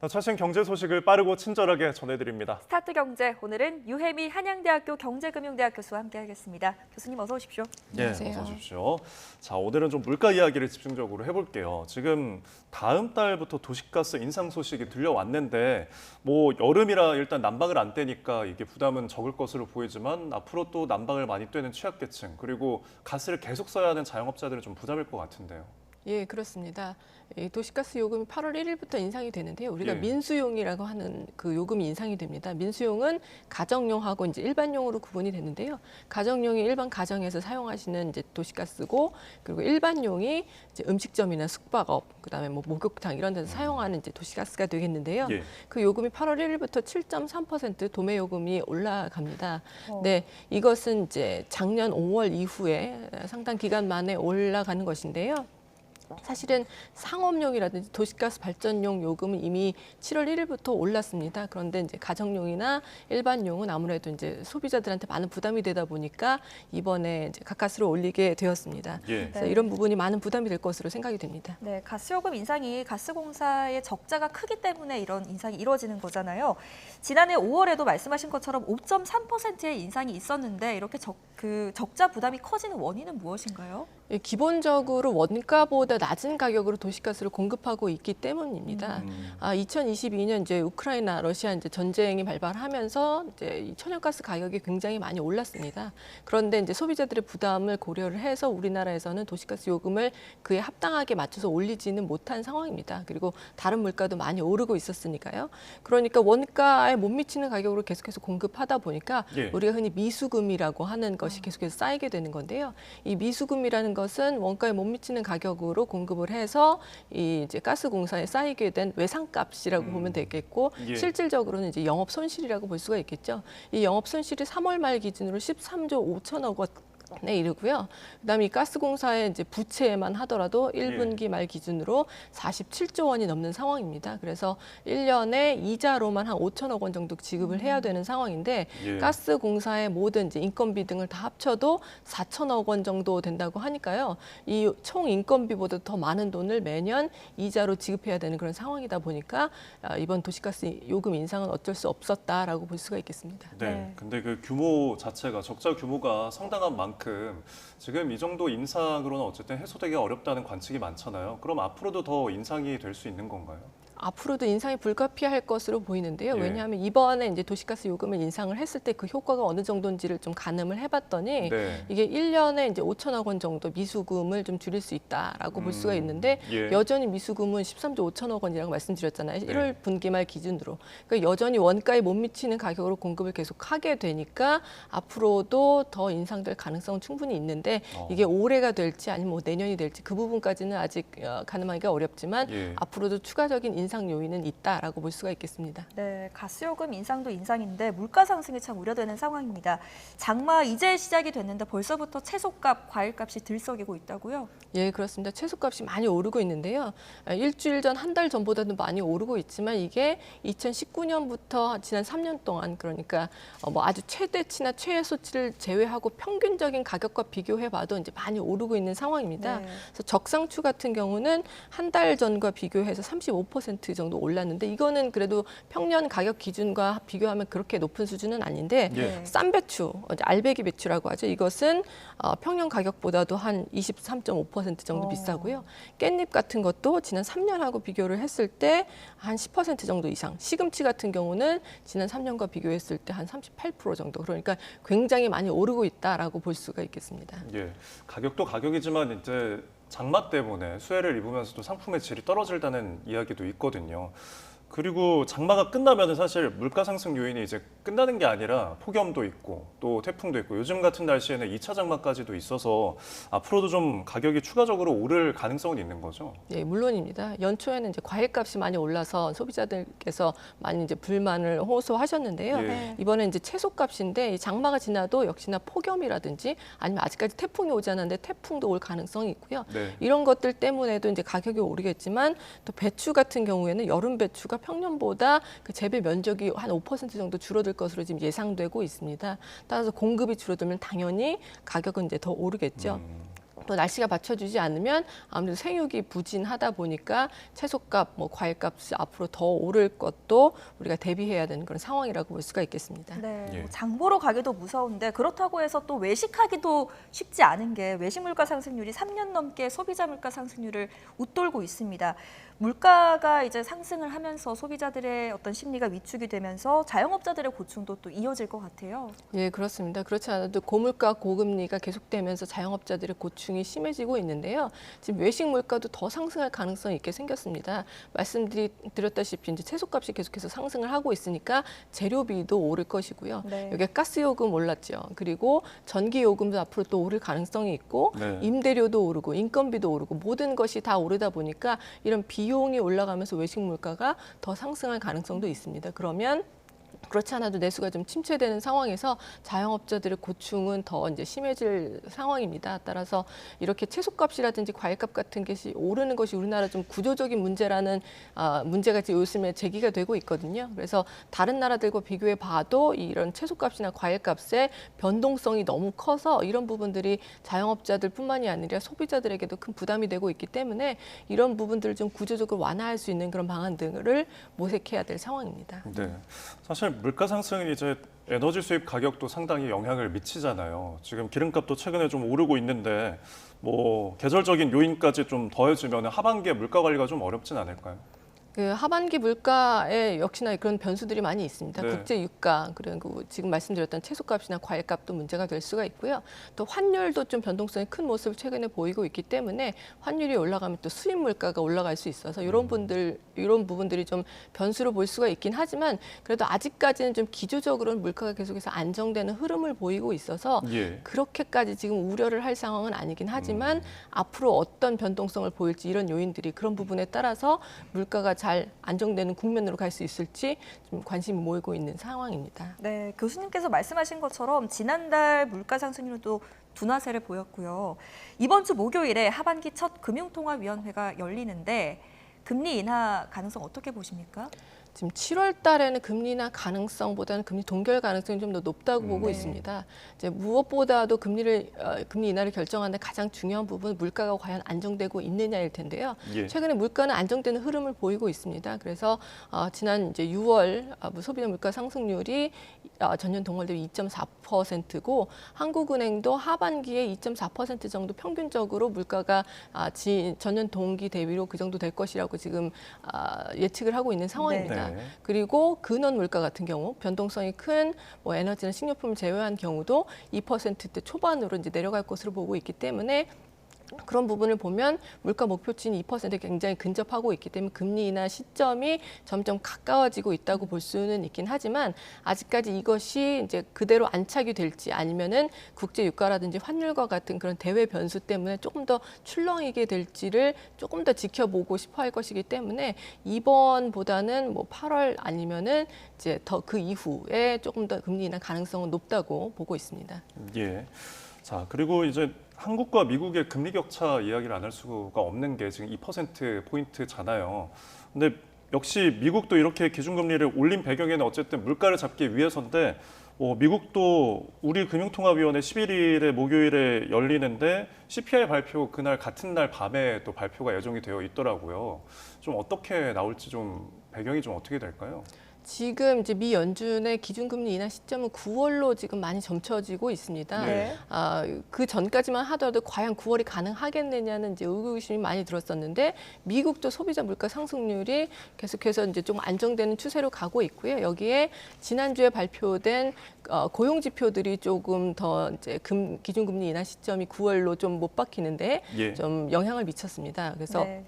최신 경제 소식을 빠르고 친절하게 전해드립니다. 스타트 경제, 오늘은 유혜미 한양대학교 경제금융대학 교수와 함께하겠습니다. 교수님 어서 오십시오. 네, 안녕하세요. 어서 오십시오. 자, 오늘은 좀 물가 이야기를 집중적으로 해볼게요. 지금 다음 달부터 도시가스 인상 소식이 들려왔는데 여름이라 일단 난방을 안 떼니까 이게 부담은 적을 것으로 보이지만 앞으로 또 난방을 많이 떼는 취약계층 그리고 가스를 계속 써야 하는 자영업자들은 좀 부담일 것 같은데요. 예, 그렇습니다. 이 도시가스 요금이 8월 1일부터 인상이 되는데요. 우리가 예. 민수용이라고 하는 그 요금이 인상이 됩니다. 민수용은 가정용하고 이제 일반용으로 구분이 되는데요. 가정용이 일반 가정에서 사용하시는 이제 도시가스고, 그리고 일반용이 이제 음식점이나 숙박업, 그다음에 목욕탕 이런 데서 사용하는 이제 도시가스가 되겠는데요. 예. 그 요금이 8월 1일부터 7.3% 도매 요금이 올라갑니다. 네, 이것은 이제 작년 5월 이후에 상당 기간 만에 올라가는 것인데요. 사실은 상업용이라든지 도시가스 발전용 요금은 이미 7월 1일부터 올랐습니다. 그런데 이제 가정용이나 일반용은 아무래도 이제 소비자들한테 많은 부담이 되다 보니까 이번에 이제 가까스로 올리게 되었습니다. 예. 그래서 이런 부분이 많은 부담이 될 것으로 생각이 됩니다. 네, 가스요금 인상이 가스공사의 적자가 크기 때문에 이런 인상이 이루어지는 거잖아요. 지난해 5월에도 말씀하신 것처럼 5.3%의 인상이 있었는데 이렇게 적자 부담이 커지는 원인은 무엇인가요? 예, 기본적으로 원가보다 낮은 가격으로 도시가스를 공급하고 있기 때문입니다. 2022년 이제 우크라이나 러시아 이제 전쟁이 발발하면서 이제 이 천연가스 가격이 굉장히 많이 올랐습니다. 그런데 이제 소비자들의 부담을 고려를 해서 우리나라에서는 도시가스 요금을 그에 합당하게 맞춰서 올리지는 못한 상황입니다. 그리고 다른 물가도 많이 오르고 있었으니까요. 그러니까 원가에 못 미치는 가격으로 계속해서 공급하다 보니까 예. 우리가 흔히 미수금이라고 하는 것이 계속해서 쌓이게 되는 건데요. 이 미수금이라는 것은 원가에 못 미치는 가격으로 공급을 해서 이 이제 가스공사에 쌓이게 된 외상값이라고 보면 되겠고, 예. 실질적으로는 이제 영업 손실이라고 볼 수가 있겠죠. 이 영업 손실이 3월 말 기준으로 13조 5천억 원. 네, 이르고요. 그다음에 이 가스공사의 이제 부채만 하더라도 1분기 말 기준으로 47조 원이 넘는 상황입니다. 그래서 1년에 이자로만 한 5천억 원 정도 지급을 해야 되는 상황인데 예. 가스공사의 모든 이제 인건비 등을 다 합쳐도 4천억 원 정도 된다고 하니까요. 이 총 인건비보다 더 많은 돈을 매년 이자로 지급해야 되는 그런 상황이다 보니까 이번 도시가스 요금 인상은 어쩔 수 없었다라고 볼 수가 있겠습니다. 네. 네. 근데 그 규모 자체가 적자 규모가 상당한 만큼 지금 이 정도 인상으로는 어쨌든 해소되기 어렵다는 관측이 많잖아요. 그럼 앞으로도 더 인상이 될 수 있는 건가요? 앞으로도 인상이 불가피할 것으로 보이는데요. 예. 왜냐하면 이번에 이제 도시가스 요금을 인상을 했을 때 그 효과가 어느 정도인지를 좀 가늠을 해봤더니 네. 이게 1년에 이제 5천억 원 정도 미수금을 좀 줄일 수 있다라고 볼 수가 있는데 예. 여전히 미수금은 13조 5천억 원이라고 말씀드렸잖아요. 네. 1월 분기말 기준으로. 그러니까 여전히 원가에 못 미치는 가격으로 공급을 계속 하게 되니까 앞으로도 더 인상될 가능성은 충분히 있는데 이게 올해가 될지 아니면 내년이 될지 그 부분까지는 아직 가늠하기가 어렵지만 예. 앞으로도 추가적인 인상 요인은 있다라고 볼 수가 있겠습니다. 네, 가스요금 인상도 인상인데 물가 상승이 참 우려되는 상황입니다. 장마 이제 시작이 됐는데 벌써부터 채소값, 과일값이 들썩이고 있다고요? 예, 그렇습니다. 채소값이 많이 오르고 있는데요. 일주일 전, 한 달 전보다도 많이 오르고 있지만 이게 2019년부터 지난 3년 동안 그러니까 아주 최대치나 최소치를 제외하고 평균적인 가격과 비교해봐도 이제 많이 오르고 있는 상황입니다. 네. 그래서 적상추 같은 경우는 한 달 전과 비교해서 35% 정도 올랐는데 이거는 그래도 평년 가격 기준과 비교하면 그렇게 높은 수준은 아닌데 예. 싼 배추, 알배기 배추라고 하죠. 이것은 평년 가격보다도 한 23.5% 정도 비싸고요. 깻잎 같은 것도 지난 3년하고 비교를 했을 때 한 10% 정도 이상. 시금치 같은 경우는 지난 3년과 비교했을 때 한 38% 정도. 그러니까 굉장히 많이 오르고 있다라고 볼 수가 있겠습니다. 예. 가격도 가격이지만 이제 장마 때문에 수혜를 입으면서도 상품의 질이 떨어진다는 이야기도 있거든요. 그리고 장마가 끝나면 사실 물가 상승 요인이 이제 끝나는 게 아니라 폭염도 있고 또 태풍도 있고 요즘 같은 날씨에는 2차 장마까지도 있어서 앞으로도 좀 가격이 추가적으로 오를 가능성은 있는 거죠. 네, 물론입니다. 연초에는 이제 과일값이 많이 올라서 소비자들께서 많이 이제 불만을 호소하셨는데요. 예. 이번에 이제 채소값인데 이 장마가 지나도 역시나 폭염이라든지 아니면 아직까지 태풍이 오지 않았는데 태풍도 올 가능성이 있고요. 네. 이런 것들 때문에도 이제 가격이 오르겠지만 또 배추 같은 경우에는 여름 배추가 평년보다 그 재배 면적이 한 5% 정도 줄어들 것으로 지금 예상되고 있습니다. 따라서 공급이 줄어들면 당연히 가격은 이제 더 오르겠죠. 또 날씨가 받쳐주지 않으면 아무래도 생육이 부진하다 보니까 채소값, 뭐 과일값이 앞으로 더 오를 것도 우리가 대비해야 되는 그런 상황이라고 볼 수가 있겠습니다. 네, 예. 장 보러 가기도 무서운데 그렇다고 해서 또 외식하기도 쉽지 않은 게 외식 물가 상승률이 3년 넘게 소비자 물가 상승률을 웃돌고 있습니다. 물가가 이제 상승을 하면서 소비자들의 어떤 심리가 위축이 되면서 자영업자들의 고충도 또 이어질 것 같아요. 예, 그렇습니다. 그렇지 않아도 고물가, 고금리가 계속되면서 자영업자들의 고충이 심해지고 있는데요. 지금 외식 물가도 더 상승할 가능성이 있게 생겼습니다. 말씀드렸다시피 이제 채소값이 계속해서 상승을 하고 있으니까 재료비도 오를 것이고요. 네. 여기에 가스요금 올랐죠. 그리고 전기요금도 앞으로 또 오를 가능성이 있고 네. 임대료도 오르고 인건비도 오르고 모든 것이 다 오르다 보니까 이런 비용이 올라가면서 외식 물가가 더 상승할 가능성도 있습니다. 그러면 그렇지 않아도 내수가 좀 침체되는 상황에서 자영업자들의 고충은 더 이제 심해질 상황입니다. 따라서 이렇게 채소값이라든지 과일값 같은 것이 오르는 것이 우리나라 좀 구조적인 문제라는 문제가 요즘에 제기가 되고 있거든요. 그래서 다른 나라들과 비교해 봐도 이런 채소값이나 과일값의 변동성이 너무 커서 이런 부분들이 자영업자들뿐만이 아니라 소비자들에게도 큰 부담이 되고 있기 때문에 이런 부분들을 좀 구조적으로 완화할 수 있는 그런 방안 등을 모색해야 될 상황입니다. 네. 사실 물가 상승은 이제 에너지 수입 가격도 상당히 영향을 미치잖아요. 지금 기름값도 최근에 좀 오르고 있는데 뭐 계절적인 요인까지 좀 더해지면 하반기에 물가 관리가 좀 어렵진 않을까요? 그 하반기 물가에 역시나 그런 변수들이 많이 있습니다. 네. 국제 유가 그리고 지금 말씀드렸던 채소값이나 과일값도 문제가 될 수가 있고요. 또 환율도 좀 변동성이 큰 모습을 최근에 보이고 있기 때문에 환율이 올라가면 또 수입 물가가 올라갈 수 있어서 이런 부분들이 좀 변수로 볼 수가 있긴 하지만 그래도 아직까지는 좀 기조적으로는 물가가 계속해서 안정되는 흐름을 보이고 있어서 예. 그렇게까지 지금 우려를 할 상황은 아니긴 하지만 앞으로 어떤 변동성을 보일지 이런 요인들이 그런 부분에 따라서 물가가 잘 안정되는 국면으로 갈 수 있을지 좀 관심이 모이고 있는 상황입니다. 네, 교수님께서 말씀하신 것처럼 지난달 물가 상승률도 둔화세를 보였고요. 이번 주 목요일에 하반기 첫 금융통화위원회가 열리는데 금리 인하 가능성 어떻게 보십니까? 지금 7월 달에는 금리 인하 가능성보다는 금리 동결 가능성이 좀 더 높다고 보고 네. 있습니다. 이제 무엇보다도 금리 인하를 결정하는 가장 중요한 부분은 물가가 과연 안정되고 있느냐일 텐데요. 예. 최근에 물가는 안정되는 흐름을 보이고 있습니다. 그래서 지난 이제 6월 소비자 물가 상승률이 전년 동월 대비 2.4%고 한국은행도 하반기에 2.4% 정도 평균적으로 물가가 전년 동기 대비로 그 정도 될 것이라고 지금 예측을 하고 있는 상황입니다. 네. 그리고 근원 물가 같은 경우 변동성이 큰 뭐 에너지나 식료품을 제외한 경우도 2%대 초반으로 이제 내려갈 것으로 보고 있기 때문에 그런 부분을 보면 물가 목표치인 2%에 굉장히 근접하고 있기 때문에 금리 인하 시점이 점점 가까워지고 있다고 볼 수는 있긴 하지만 아직까지 이것이 이제 그대로 안착이 될지 아니면은 국제 유가라든지 환율과 같은 그런 대외 변수 때문에 조금 더 출렁이게 될지를 조금 더 지켜보고 싶어 할 것이기 때문에 이번보다는 뭐 8월 아니면은 이제 더 그 이후에 조금 더 금리 인하 가능성은 높다고 보고 있습니다. 예. 자, 그리고 이제 한국과 미국의 금리 격차 이야기를 안 할 수가 없는 게 지금 2%포인트잖아요. 근데 역시 미국도 이렇게 기준금리를 올린 배경에는 어쨌든 물가를 잡기 위해서인데 미국도 우리 금융통화위원회 11일에 목요일에 열리는데 CPI 발표 그날 같은 날 밤에 또 발표가 예정이 되어 있더라고요. 좀 어떻게 나올지 좀 배경이 좀 어떻게 될까요? 지금 이제 미 연준의 기준금리 인하 시점은 9월로 지금 많이 점쳐지고 있습니다. 네. 그 전까지만 하더라도 과연 9월이 가능하겠느냐는 이제 의구심이 많이 들었었는데 미국도 소비자 물가 상승률이 계속해서 이제 좀 안정되는 추세로 가고 있고요. 여기에 지난주에 발표된 고용 지표들이 조금 더 이제 기준금리 인하 시점이 9월로 좀 못 박히는데 예. 좀 영향을 미쳤습니다. 그래서 네.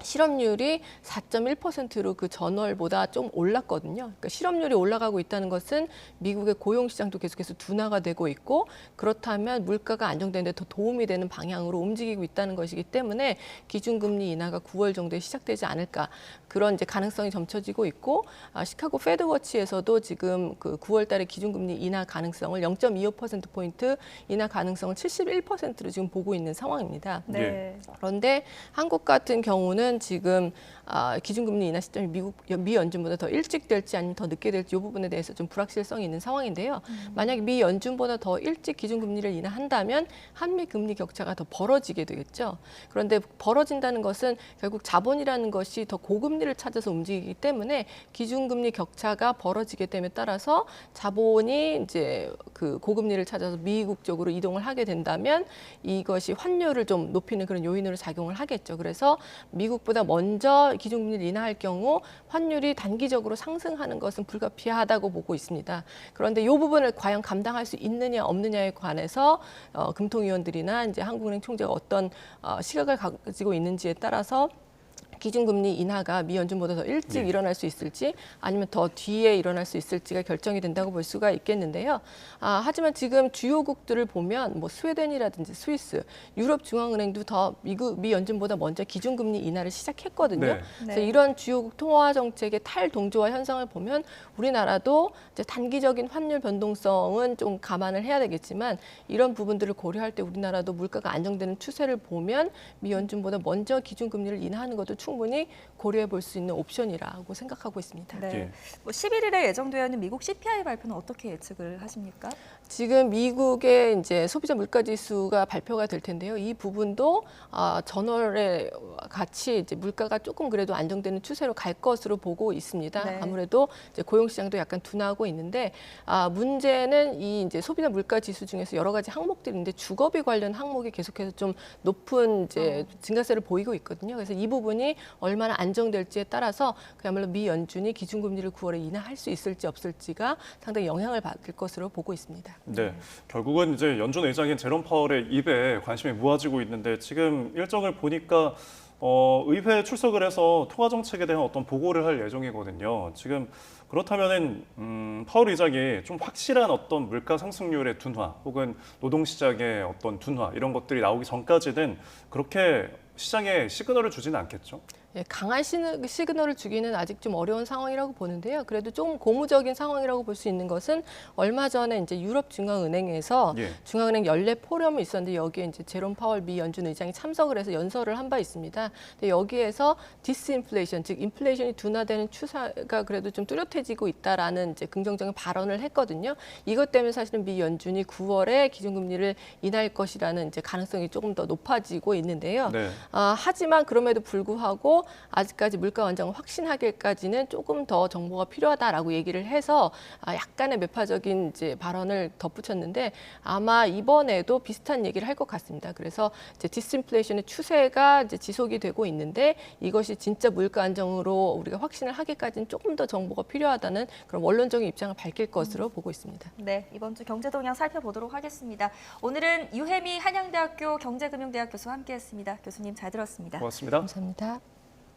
실업률이 4.1%로 그 전월보다 좀 올랐거든요. 그러니까 실업률이 올라가고 있다는 것은 미국의 고용 시장도 계속해서 둔화가 되고 있고 그렇다면 물가가 안정되는 데 더 도움이 되는 방향으로 움직이고 있다는 것이기 때문에 기준금리 인하가 9월 정도에 시작되지 않을까 그런 이제 가능성이 점쳐지고 있고 시카고 페드워치에서도 지금 그 9월 달에 기준금리 인하 가능성을 0.25%포인트 인하 가능성을 71%로 지금 보고 있는 상황입니다. 네. 그런데 한국 같은 경우는 부분은 지금 기준금리 인하 시점이 미 연준보다 더 일찍 될지 아니면 더 늦게 될지 이 부분에 대해서 좀 불확실성이 있는 상황인데요. 만약에 미 연준보다 더 일찍 기준금리를 인하한다면 한미 금리 격차가 더 벌어지게 되겠죠. 그런데 벌어진다는 것은 결국 자본이라는 것이 더 고금리를 찾아서 움직이기 때문에 기준금리 격차가 벌어지게 됨에 따라서 자본이 이제 그 고금리를 찾아서 미국 쪽으로 이동을 하게 된다면 이것이 환율을 좀 높이는 그런 요인으로 작용을 하겠죠. 그래서 미국보다 먼저 기준금리를 인하할 경우 환율이 단기적으로 상승하는 것은 불가피하다고 보고 있습니다. 그런데 이 부분을 과연 감당할 수 있느냐 없느냐에 관해서 금통위원들이나 이제 한국은행 총재가 어떤 시각을 가지고 있는지에 따라서 기준금리 인하가 미 연준보다 더 일찍 일어날 수 있을지 아니면 더 뒤에 일어날 수 있을지가 결정이 된다고 볼 수가 있겠는데요. 하지만 지금 주요국들을 보면 뭐 스웨덴이라든지 스위스, 유럽중앙은행도 더 미 연준보다 먼저 기준금리 인하를 시작했거든요. 네. 그래서 이런 주요국 통화 정책의 탈동조화 현상을 보면 우리나라도 이제 단기적인 환율 변동성은 좀 감안을 해야 되겠지만 이런 부분들을 고려할 때 우리나라도 물가가 안정되는 추세를 보면 미 연준보다 먼저 기준금리를 인하하는 것도 충분히 고려해 볼 수 있는 옵션이라고 생각하고 있습니다. 네. 예. 뭐 11일에 예정되어 있는 미국 CPI 발표는 어떻게 예측을 하십니까? 지금 미국의 이제 소비자 물가 지수가 발표가 될 텐데요. 이 부분도 전월에 같이 이제 물가가 조금 그래도 안정되는 추세로 갈 것으로 보고 있습니다. 네. 아무래도 이제 고용 시장도 약간 둔화하고 있는데 문제는 이 이제 소비자 물가 지수 중에서 여러 가지 항목들인데 주거비 관련 항목이 계속해서 좀 높은 이제 증가세를 보이고 있거든요. 그래서 이 부분이 얼마나 안정될지에 따라서 그야말로 미 연준이 기준금리를 9월에 인하할 수 있을지 없을지가 상당히 영향을 받을 것으로 보고 있습니다. 네, 결국은 이제 연준 의장인 제롬 파월의 입에 관심이 모아지고 있는데 지금 일정을 보니까 의회에 출석을 해서 통화 정책에 대한 어떤 보고를 할 예정이거든요. 지금 그렇다면은 파월 의장이 좀 확실한 어떤 물가 상승률의 둔화 혹은 노동 시장의 어떤 둔화 이런 것들이 나오기 전까지는 그렇게 시장에 시그널을 주지는 않겠죠. 예, 강한 시그널을 주기는 아직 좀 어려운 상황이라고 보는데요. 그래도 좀 고무적인 상황이라고 볼 수 있는 것은 얼마 전에 이제 유럽 중앙은행에서 중앙은행 연례 포럼이 있었는데 여기에 이제 제롬 파월 미 연준 의장이 참석을 해서 연설을 한 바 있습니다. 근데 여기에서 디스인플레이션, 즉 인플레이션이 둔화되는 추세가 그래도 좀 뚜렷해지고 있다라는 이제 긍정적인 발언을 했거든요. 이것 때문에 사실은 미 연준이 9월에 기준금리를 인하할 것이라는 이제 가능성이 조금 더 높아지고 있는데요. 네. 하지만 그럼에도 불구하고 아직까지 물가 완장을 확신하기까지는 조금 더 정보가 필요하다라고 얘기를 해서 약간의 매파적인 이제 발언을 덧붙였는데 아마 이번에도 비슷한 얘기를 할 것 같습니다. 그래서 이제 디스인플레이션의 추세가 이제 지속이 되고 있는데 이것이 진짜 물가 안정으로 우리가 확신을 하기까지는 조금 더 정보가 필요하다는 그런 원론적인 입장을 밝힐 것으로 보고 있습니다. 네, 이번 주 경제 동향 살펴보도록 하겠습니다. 오늘은 유혜미 한양대학교 경제금융대학 교수와 함께했습니다. 교수님 잘 들었습니다. 고맙습니다. 감사합니다.